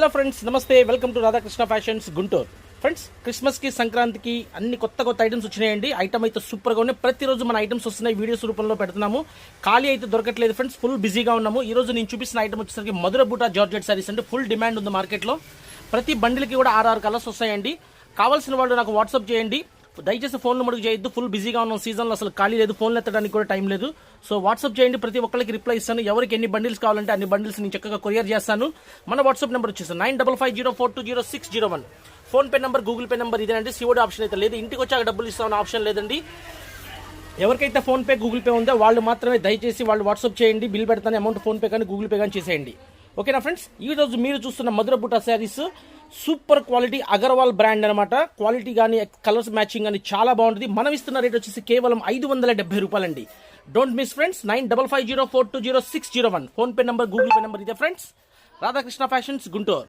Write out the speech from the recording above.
Hello friends, నమస్తే. Welcome to Radhakrishna fashions Guntur. Friends, క్రిస్మస్కి సంక్రాంతికి అన్ని కొత్త ఐటమ్స్ వచ్చినాయండి. ఐటమ్ అయితే సూపర్గా ఉన్నాయి. ప్రతిరోజు మన ఐటమ్స్ వస్తున్నాయి, వీడియోస్ రూపంలో పెడుతున్నాము. ఖాళీ అయితే దొరకట్లేదు ఫ్రెండ్స్, ఫుల్ బిజీగా ఉన్నాము. ఈ రోజు నేను చూపిస్తున్న ఐటమ్ వచ్చేసరికి మధుర బూటా జార్జెట్ సారీస్ అంటే ఫుల్ డిమాండ్ ఉంది మార్కెట్లో. ప్రతి బండిల్కి కూడా 6 కలర్స్ వస్తాయండి. కావాల్సిన వాళ్ళు నాకు వాట్సాప్ చేయండి. దయచేసి ఫోన్లు మడుగు చేయొద్దు, ఫుల్ బిజీగా ఉన్నాం. సీజన్లో అసలు ఖాళీ లేదు, ఫోన్లు ఎత్తడానికి కూడా టైం లేదు. సో వాట్సాప్ చేయండి, ప్రతి ఒక్కరికి రిప్లై ఇస్తాను. ఎవరికి ఎన్ని బండిల్స్ కావాలంటే అన్ని బండిల్స్ నేను చక్కగా కొరియర్ చేస్తాను. మన వాట్సాప్ నెంబర్ వచ్చేసి 9550420601. Phone pay number, Google pay number ఇదేనండి. సిఓడి ఆప్షన్ అయితే లేదు. ఇంటికి వచ్చాక డబ్బులు ఇస్తామని ఆప్షన్ లేదండి. ఎవరికైతే ఫోన్ పే, గూగుల్ పే ఉందో వాళ్ళు మాత్రమే దయచేసి వాళ్ళు వాట్సాప్ చేయండి. బిల్ పెడతాను, అమౌంట్ ఫోన్ పే కానీ గూగుల్ పే కానీ చేసేయండి. ఓకేనా ఫ్రెండ్స్? ఈ రోజు మీరు చూస్తున్న మధుర బూటా saris super quality Agarwal brand అనమాట. క్వాలిటీ కానీ కలర్స్ మ్యాచింగ్ కానీ చాలా బాగుంటుంది. మనం ఇస్తున్న రేట్ వచ్చేసి కేవలం 570 రూపాయలండి. Don't miss friends. 9550420601. Phone pay number, Google pay number ఇదే ఫ్రెండ్స్. రాధాకృష్ణ ఫ్యాషన్స్ గుంటూరు.